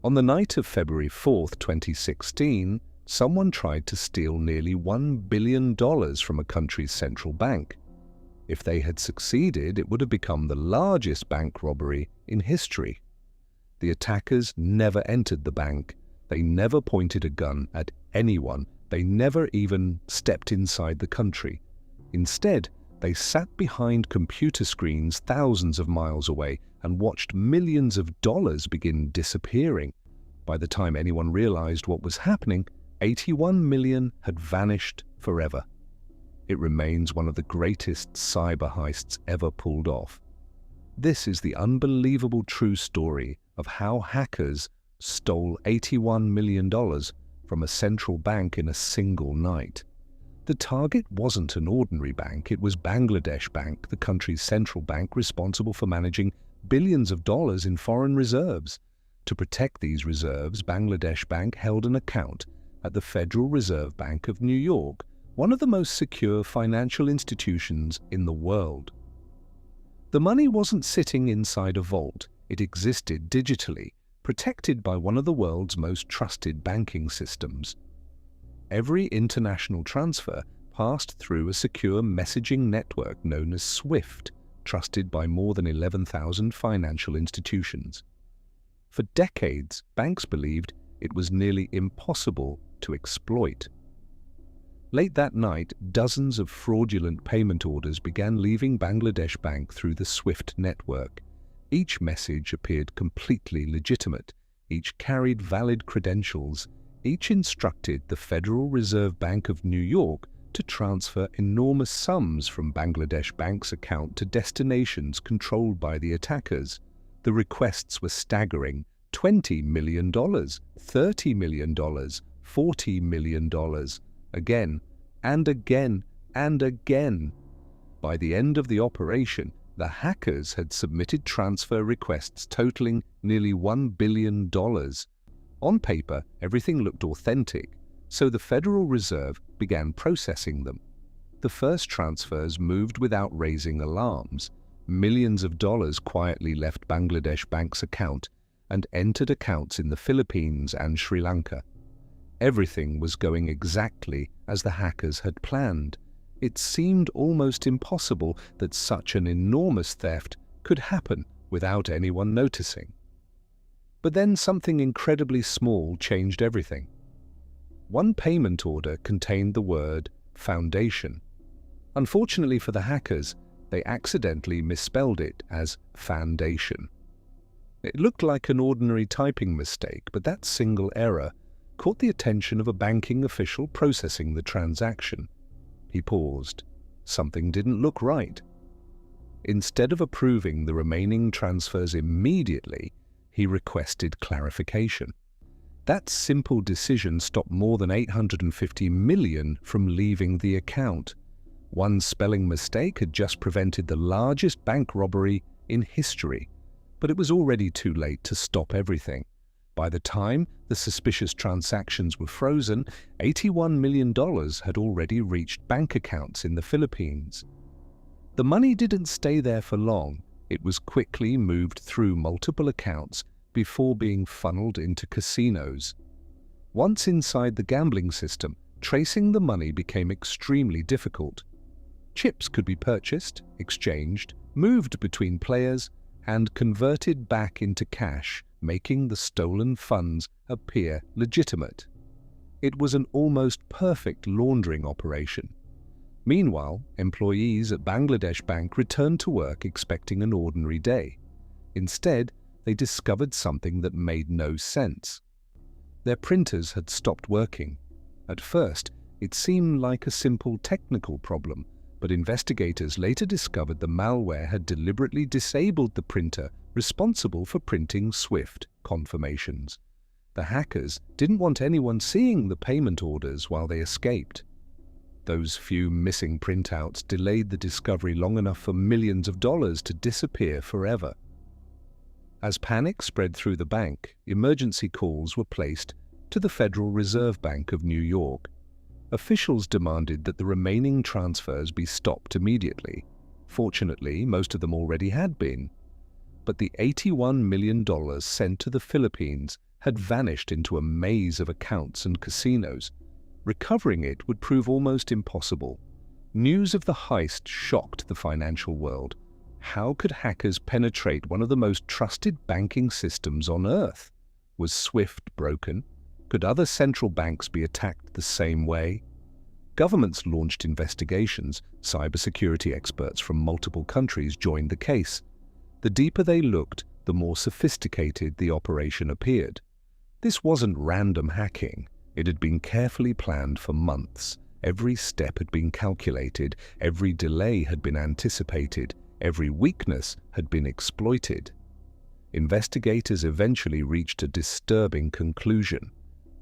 On the night of February 4th, 2016, someone tried to steal nearly $1 billion from a country's central bank. If they had succeeded, it would have become the largest bank robbery in history. The attackers never entered the bank. They never pointed a gun at anyone. They never even stepped inside the country. Instead, they sat behind computer screens thousands of miles away and watched millions of dollars begin disappearing. By the time anyone realized what was happening, 81 million had vanished forever. It remains one of the greatest cyber heists ever pulled off. This is the unbelievable true story of how hackers stole $81 million from a central bank in a single night. The target wasn't an ordinary bank, it was Bangladesh Bank, the country's central bank responsible for managing billions of dollars in foreign reserves. To protect these reserves, Bangladesh Bank held an account at the Federal Reserve Bank of New York, one of the most secure financial institutions in the world. The money wasn't sitting inside a vault, it existed digitally, protected by one of the world's most trusted banking systems. Every international transfer passed through a secure messaging network known as SWIFT, trusted by more than 11,000 financial institutions. For decades, banks believed it was nearly impossible to exploit. Late that night, dozens of fraudulent payment orders began leaving Bangladesh Bank through the SWIFT network. Each message appeared completely legitimate. Each carried valid credentials. Each instructed the Federal Reserve Bank of New York to transfer enormous sums from Bangladesh Bank's account to destinations controlled by the attackers. The requests were staggering: $20 million, $30 million, $40 million, again and again and again. By the end of the operation, the hackers had submitted transfer requests totaling nearly $1 billion. On paper, everything looked authentic, so the Federal Reserve began processing them. The first transfers moved without raising alarms. Millions of dollars quietly left Bangladesh Bank's account and entered accounts in the Philippines and Sri Lanka. Everything was going exactly as the hackers had planned. It seemed almost impossible that such an enormous theft could happen without anyone noticing. But then something incredibly small changed everything. One payment order contained the word foundation. Unfortunately for the hackers, they accidentally misspelled it as foundation. It looked like an ordinary typing mistake, but that single error caught the attention of a banking official processing the transaction. He paused. Something didn't look right. Instead of approving the remaining transfers immediately, he requested clarification. That simple decision stopped more than $850 million from leaving the account. One spelling mistake had just prevented the largest bank robbery in history, but it was already too late to stop everything. By the time the suspicious transactions were frozen, $81 million had already reached bank accounts in the Philippines. The money didn't stay there for long. It was quickly moved through multiple accounts before being funneled into casinos. Once inside the gambling system, tracing the money became extremely difficult. Chips could be purchased, exchanged, moved between players, and converted back into cash, making the stolen funds appear legitimate. It was an almost perfect laundering operation. Meanwhile, employees at Bangladesh Bank returned to work expecting an ordinary day. Instead, they discovered something that made no sense. Their printers had stopped working. At first, it seemed like a simple technical problem, but investigators later discovered the malware had deliberately disabled the printer responsible for printing SWIFT confirmations. The hackers didn't want anyone seeing the payment orders while they escaped. Those few missing printouts delayed the discovery long enough for millions of dollars to disappear forever. As panic spread through the bank, emergency calls were placed to the Federal Reserve Bank of New York. Officials demanded that the remaining transfers be stopped immediately. Fortunately, most of them already had been. But the $81 million sent to the Philippines had vanished into a maze of accounts and casinos. Recovering it would prove almost impossible. News of the heist shocked the financial world. How could hackers penetrate one of the most trusted banking systems on Earth? Was SWIFT broken? Could other central banks be attacked the same way? Governments launched investigations. Cybersecurity experts from multiple countries joined the case. The deeper they looked, the more sophisticated the operation appeared. This wasn't random hacking. It had been carefully planned for months. Every step had been calculated, every delay had been anticipated, every weakness had been exploited. Investigators eventually reached a disturbing conclusion.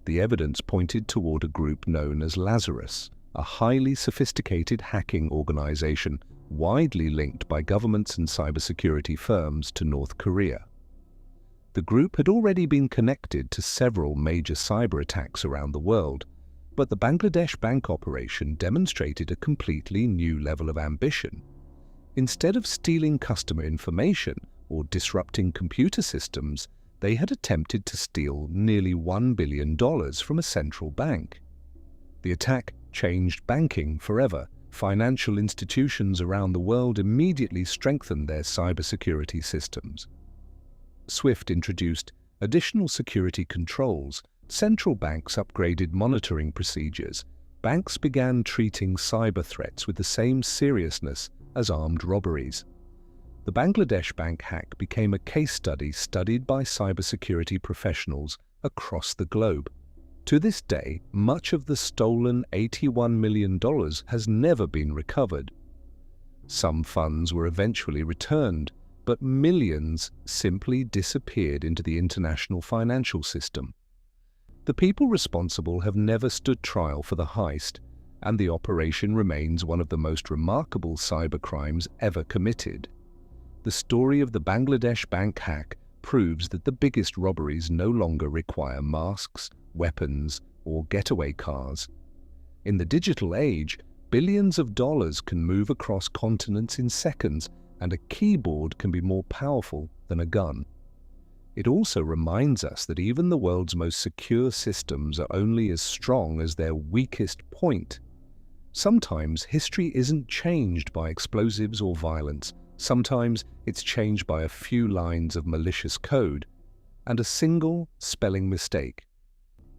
The evidence pointed toward a group known as Lazarus, a highly sophisticated hacking organization widely linked by governments and cybersecurity firms to North Korea. The group had already been connected to several major cyber attacks around the world, but the Bangladesh bank operation demonstrated a completely new level of ambition. Instead of stealing customer information or disrupting computer systems, they had attempted to steal nearly $1 billion from a central bank. The attack changed banking forever. Financial institutions around the world immediately strengthened their cybersecurity systems. SWIFT introduced additional security controls. Central banks upgraded monitoring procedures. Banks began treating cyber threats with the same seriousness as armed robberies. The Bangladesh bank hack became a case study studied by cybersecurity professionals across the globe. To this day, much of the stolen $81 million has never been recovered. Some funds were eventually returned, but millions simply disappeared into the international financial system. The people responsible have never stood trial for the heist, and the operation remains one of the most remarkable cybercrimes ever committed. The story of the Bangladesh bank hack proves that the biggest robberies no longer require masks, weapons, or getaway cars. In the digital age, billions of dollars can move across continents in seconds, and a keyboard can be more powerful than a gun. It also reminds us that even the world's most secure systems are only as strong as their weakest point. Sometimes history isn't changed by explosives or violence. Sometimes it's changed by a few lines of malicious code and a single spelling mistake.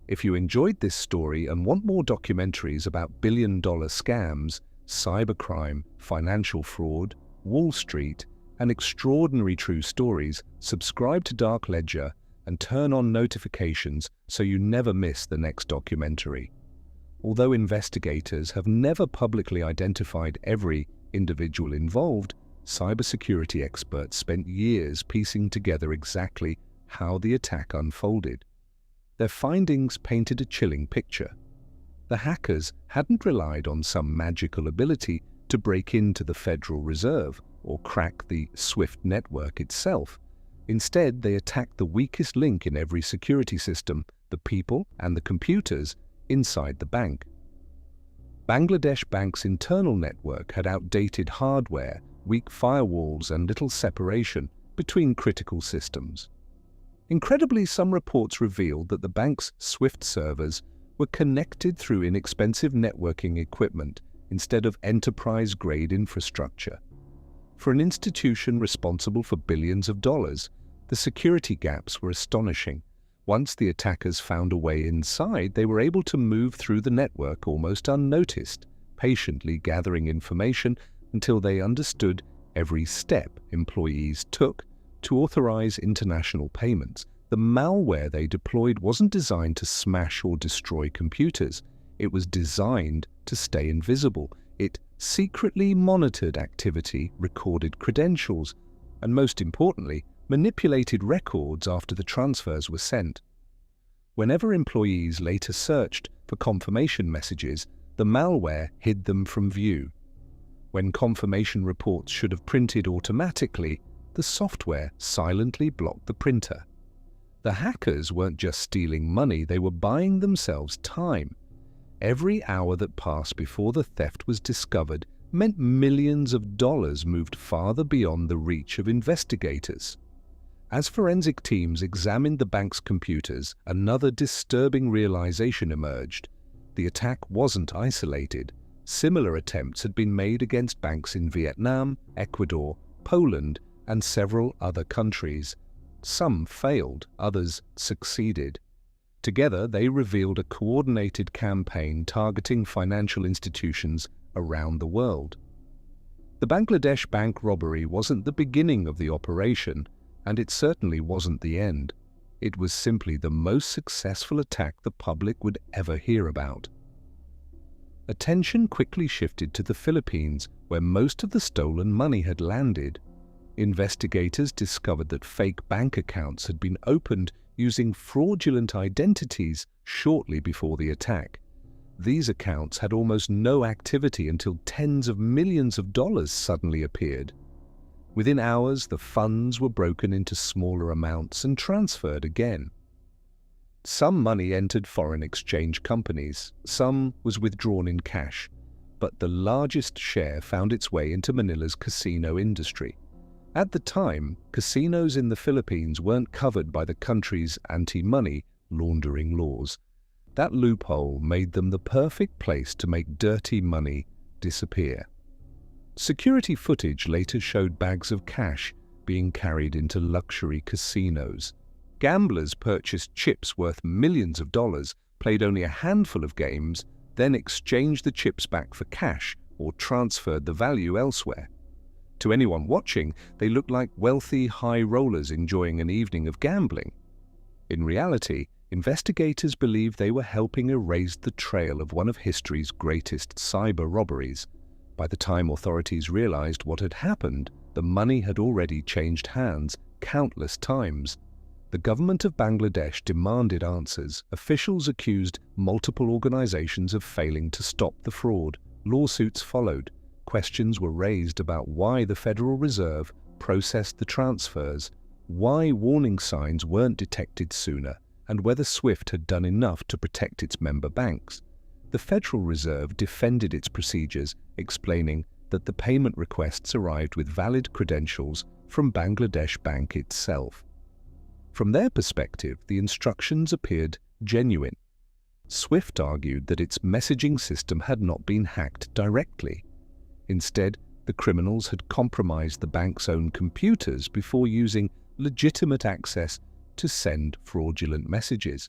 If you enjoyed this story and want more documentaries about billion-dollar scams, cybercrime, financial fraud, Wall Street, and extraordinary true stories, subscribe to Dark Ledger and turn on notifications so you never miss the next documentary. Although investigators have never publicly identified every individual involved, cybersecurity experts spent years piecing together exactly how the attack unfolded. Their findings painted a chilling picture. The hackers hadn't relied on some magical ability to break into the Federal Reserve or crack the SWIFT network itself. Instead, they attacked the weakest link in every security system, the people and the computers inside the bank. Bangladesh Bank's internal network had outdated hardware, weak firewalls, and little separation between critical systems. Incredibly, some reports revealed that the bank's SWIFT servers were connected through inexpensive networking equipment instead of enterprise-grade infrastructure. For an institution responsible for billions of dollars, the security gaps were astonishing. Once the attackers found a way inside, they were able to move through the network almost unnoticed, patiently gathering information until they understood every step employees took to authorize international payments. The malware they deployed wasn't designed to smash or destroy computers. It was designed to stay invisible. It secretly monitored activity, recorded credentials, and most importantly, manipulated records after the transfers were sent. Whenever employees later searched for confirmation messages, the malware hid them from view. When confirmation reports should have printed automatically, the software silently blocked the printer. The hackers weren't just stealing money, they were buying themselves time. Every hour that passed before the theft was discovered meant millions of dollars moved farther beyond the reach of investigators. As forensic teams examined the bank's computers, another disturbing realization emerged. The attack wasn't isolated. Similar attempts had been made against banks in Vietnam, Ecuador, Poland, and several other countries. Some failed, others succeeded. Together, they revealed a coordinated campaign targeting financial institutions around the world. The Bangladesh bank robbery wasn't the beginning of the operation, and it certainly wasn't the end. It was simply the most successful attack the public would ever hear about. Attention quickly shifted to the Philippines, where most of the stolen money had landed. Investigators discovered that fake bank accounts had been opened using fraudulent identities shortly before the attack. These accounts had almost no activity until tens of millions of dollars suddenly appeared. Within hours, the funds were broken into smaller amounts and transferred again. Some money entered foreign exchange companies, some was withdrawn in cash, but the largest share found its way into Manila's casino industry. At the time, casinos in the Philippines weren't covered by the country's anti-money laundering laws. That loophole made them the perfect place to make dirty money disappear. Security footage later showed bags of cash being carried into luxury casinos. Gamblers purchased chips worth millions of dollars, played only a handful of games, then exchanged the chips back for cash or transferred the value elsewhere. To anyone watching, they looked like wealthy high rollers enjoying an evening of gambling. In reality, investigators believed they were helping erase the trail of one of history's greatest cyber robberies. By the time authorities realized what had happened, the money had already changed hands countless times. The government of Bangladesh demanded answers. Officials accused multiple organizations of failing to stop the fraud. Lawsuits followed. Questions were raised about why the Federal Reserve processed the transfers, why warning signs weren't detected sooner, and whether SWIFT had done enough to protect its member banks. The Federal Reserve defended its procedures, explaining that the payment requests arrived with valid credentials from Bangladesh Bank itself. From their perspective, the instructions appeared genuine. SWIFT argued that its messaging system had not been hacked directly. Instead, the criminals had compromised the bank's own computers before using legitimate access to send fraudulent messages.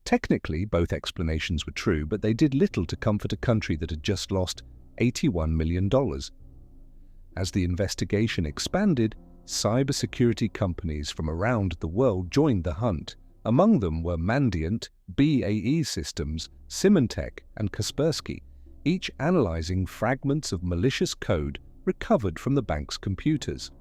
Technically, both explanations were true, but they did little to comfort a country that had just lost $81 million. As the investigation expanded, cybersecurity companies from around the world joined the hunt. Among them were Mandiant, BAE Systems, Symantec, and Kaspersky, each analyzing fragments of malicious code recovered from the bank's computers.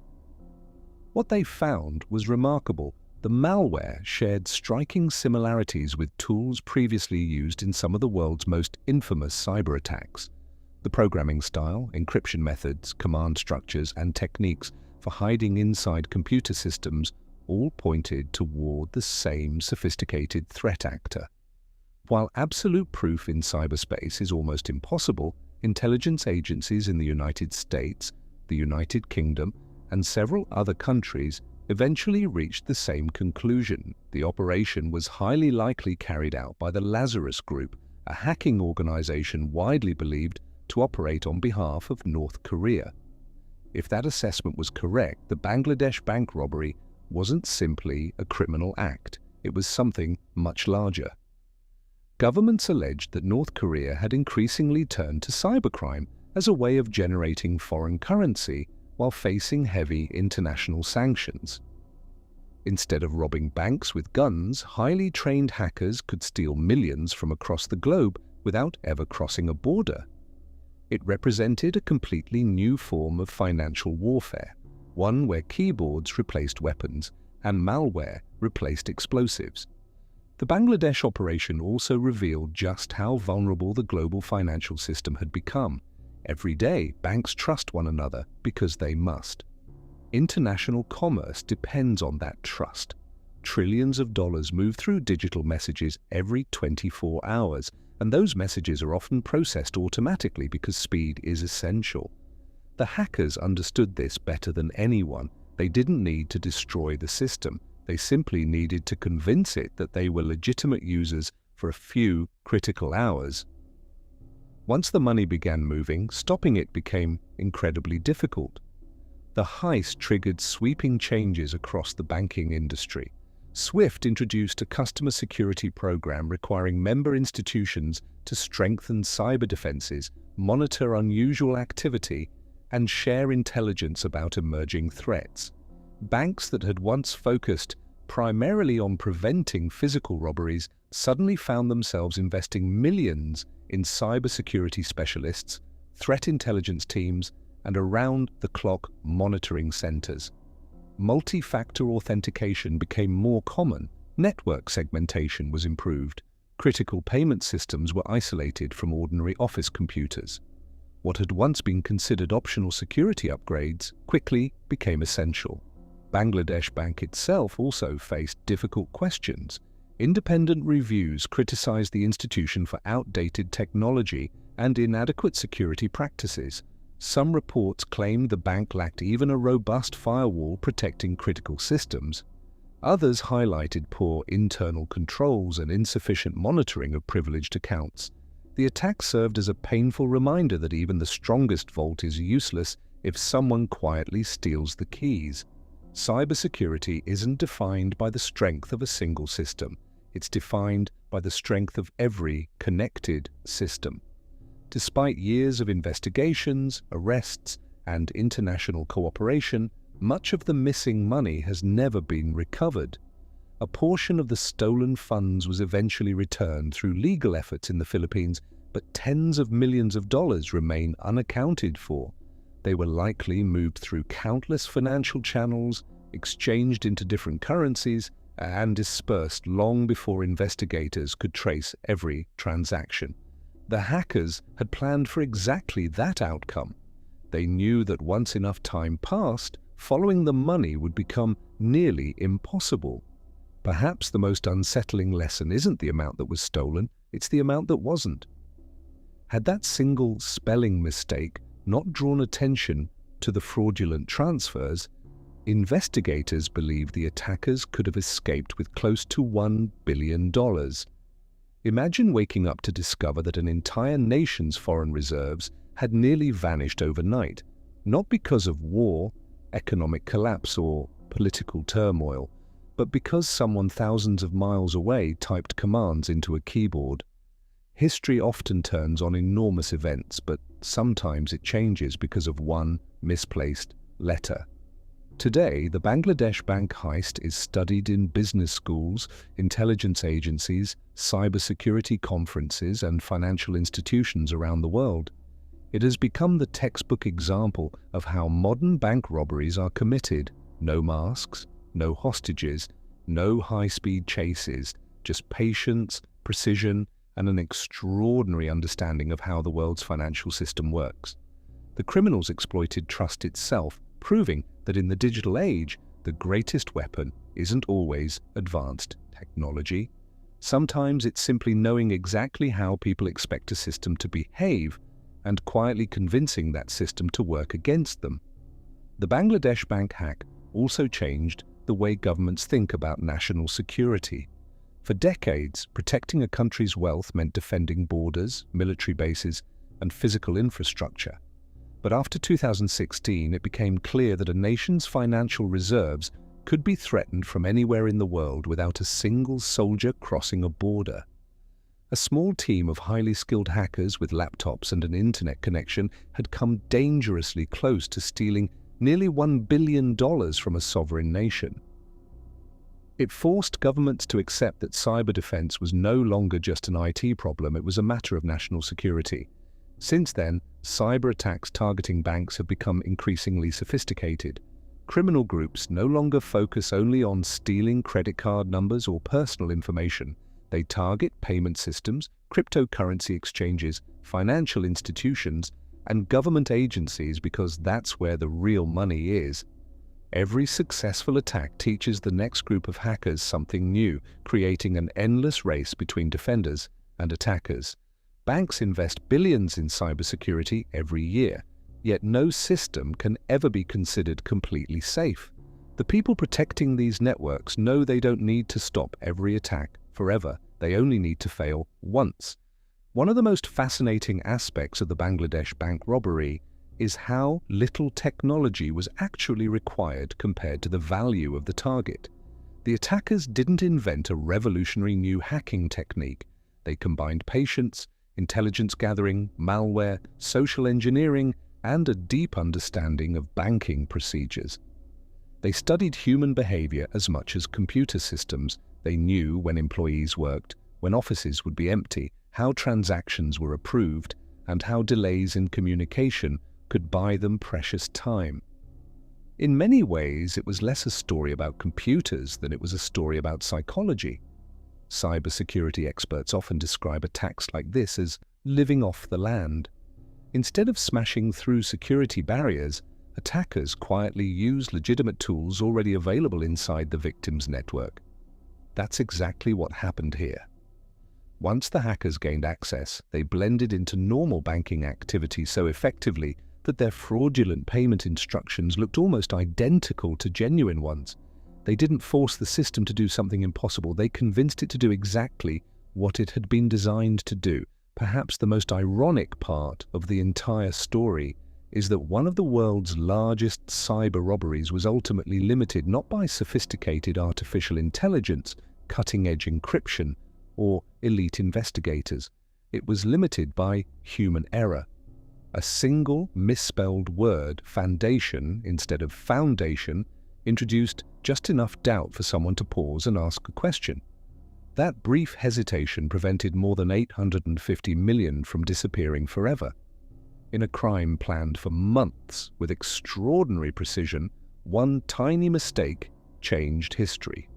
What they found was remarkable. The malware shared striking similarities with tools previously used in some of the world's most infamous cyber attacks. The programming style, encryption methods, command structures, and techniques for hiding inside computer systems all pointed toward the same sophisticated threat actor. While absolute proof in cyberspace is almost impossible, intelligence agencies in the United States, the United Kingdom, and several other countries eventually reached the same conclusion. The operation was highly likely carried out by the Lazarus Group, a hacking organization widely believed to operate on behalf of North Korea. If that assessment was correct, the Bangladesh bank robbery wasn't simply a criminal act. It was something much larger. Governments alleged that North Korea had increasingly turned to cybercrime as a way of generating foreign currency while facing heavy international sanctions. Instead of robbing banks with guns, highly trained hackers could steal millions from across the globe without ever crossing a border. It represented a completely new form of financial warfare, one where keyboards replaced weapons and malware replaced explosives. The Bangladesh operation also revealed just how vulnerable the global financial system had become. Every day, banks trust one another because they must. International commerce depends on that trust. Trillions of dollars move through digital messages every 24 hours, and those messages are often processed automatically because speed is essential. The hackers understood this better than anyone. They They didn't need to destroy the system. They simply needed to convince it that they were legitimate users for a few critical hours. Once the money began moving, stopping it became incredibly difficult. The heist triggered sweeping changes across the banking industry. SWIFT introduced a customer security program requiring member institutions to strengthen cyber defenses, monitor unusual activity, and share intelligence about emerging threats. Banks that had once focused primarily on preventing physical robberies suddenly found themselves investing millions in cybersecurity specialists, threat intelligence teams, and around-the-clock monitoring centers. Multi-factor authentication became more common, network segmentation was improved, critical payment systems were isolated from ordinary office computers. What had once been considered optional security upgrades quickly became essential. Bangladesh Bank itself also faced difficult questions. Independent reviews criticized the institution for outdated technology and inadequate security practices. Some reports claimed the bank lacked even a robust firewall protecting critical systems. Others highlighted poor internal controls and insufficient monitoring of privileged accounts. The attack served as a painful reminder that even the strongest vault is useless if someone quietly steals the keys. Cybersecurity isn't defined by the strength of a single system. It's defined by the strength of every connected system. Despite years of investigations, arrests, and international cooperation, much of the missing money has never been recovered. A portion of the stolen funds was eventually returned through legal efforts in the Philippines, but tens of millions of dollars remain unaccounted for. They were likely moved through countless financial channels, exchanged into different currencies, and dispersed long before investigators could trace every transaction. The hackers had planned for exactly that outcome. They knew that once enough time passed, following the money would become nearly impossible. Perhaps the most unsettling lesson isn't the amount that was stolen, it's the amount that wasn't. Had that single spelling mistake not drawn attention to the fraudulent transfers, investigators believe the attackers could have escaped with close to $1 billion. Imagine waking up to discover that an entire nation's foreign reserves had nearly vanished overnight, not because of war, economic collapse, or political turmoil, but because someone thousands of miles away typed commands into a keyboard. History often turns on enormous events, but sometimes it changes because of one misplaced letter. Today, the Bangladesh Bank heist is studied in business schools, intelligence agencies, cybersecurity conferences, and financial institutions around the world. It has become the textbook example of how modern bank robberies are committed. No masks, no hostages, no high-speed chases, just patience, precision, and an extraordinary understanding of how the world's financial system works. The criminals exploited trust itself, proving that in the digital age, the greatest weapon isn't always advanced technology. Sometimes it's simply knowing exactly how people expect a system to behave and quietly convincing that system to work against them. The Bangladesh Bank hack also changed the way governments think about national security. For decades, protecting a country's wealth meant defending borders, military bases, and physical infrastructure. But after 2016, it became clear that a nation's financial reserves could be threatened from anywhere in the world without a single soldier crossing a border. A small team of highly skilled hackers with laptops and an internet connection had come dangerously close to stealing nearly $1 billion from a sovereign nation. It forced governments to accept that cyber defense was no longer just an IT problem, it was a matter of national security. Since then, cyber attacks targeting banks have become increasingly sophisticated. Criminal groups no longer focus only on stealing credit card numbers or personal information. They target payment systems, cryptocurrency exchanges, financial institutions, and government agencies because that's where the real money is. Every successful attack teaches the next group of hackers something new, creating an endless race between defenders and attackers. Banks invest billions in cybersecurity every year, yet no system can ever be considered completely safe. The people protecting these networks know they don't need to stop every attack forever. They only need to fail once. One of the most fascinating aspects of the Bangladesh bank robbery is how little technology was actually required compared to the value of the target. The attackers didn't invent a revolutionary new hacking technique. They combined patience, intelligence gathering, malware, social engineering, and a deep understanding of banking procedures. They studied human behavior as much as computer systems. They knew when employees worked, when offices would be empty, how transactions were approved, and how delays in communication could buy them precious time. In many ways, it was less a story about computers than it was a story about psychology. Cybersecurity experts often describe attacks like this as living off the land. Instead of smashing through security barriers, attackers quietly use legitimate tools already available inside the victim's network. That's exactly what happened here. Once the hackers gained access, they blended into normal banking activity so effectively that their fraudulent payment instructions looked almost identical to genuine ones. They didn't force the system to do something impossible. They convinced it to do exactly what it had been designed to do. Perhaps the most ironic part of the entire story is that one of the world's largest cyber robberies was ultimately limited not by sophisticated artificial intelligence, cutting-edge encryption, or elite investigators. It was limited by human error. A single misspelled word, foundation, instead of foundation, introduced just enough doubt for someone to pause and ask a question. That brief hesitation prevented more than 850 million from disappearing forever. In a crime planned for months with extraordinary precision, one tiny mistake changed history.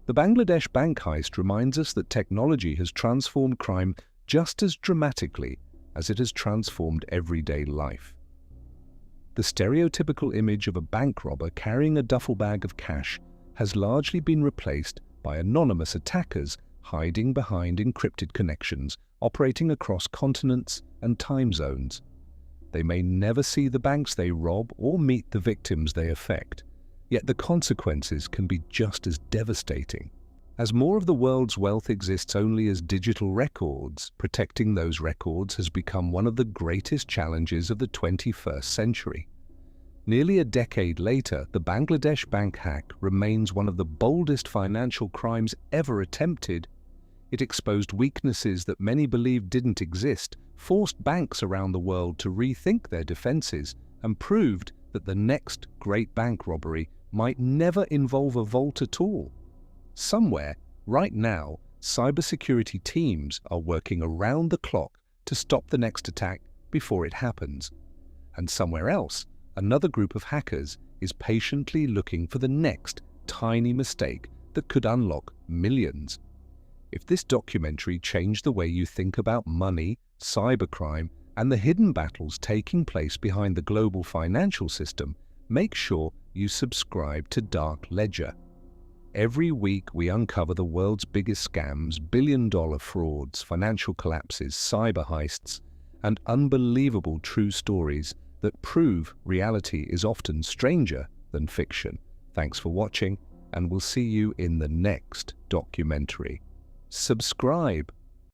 The Bangladesh bank heist reminds us that technology has transformed crime just as dramatically as it has transformed everyday life. The stereotypical image of a bank robber carrying a duffel bag of cash has largely been replaced by anonymous attackers hiding behind encrypted connections, operating across continents and time zones. They may never see the banks they rob or meet the victims they affect, yet the consequences can be just as devastating. As more of the world's wealth exists only as digital records, protecting those records has become one of the greatest challenges of the 21st century. Nearly a decade later, the Bangladesh bank hack remains one of the boldest financial crimes ever attempted. It exposed weaknesses that many believed didn't exist, forced banks around the world to rethink their defenses, and proved that the next great bank robbery might never involve a vault at all. Somewhere, right now, cybersecurity teams are working around the clock to stop the next attack before it happens. And somewhere else, another group of hackers is patiently looking for the next tiny mistake that could unlock millions. If this documentary changed the way you think about money, cybercrime, and the hidden battles taking place behind the global financial system, make sure you subscribe to Dark Ledger. Every week we uncover the world's biggest scams, billion-dollar frauds, financial collapses, cyber heists, and unbelievable true stories that prove reality is often stranger than fiction. Thanks for watching, and we'll see you in the next documentary. Subscribe.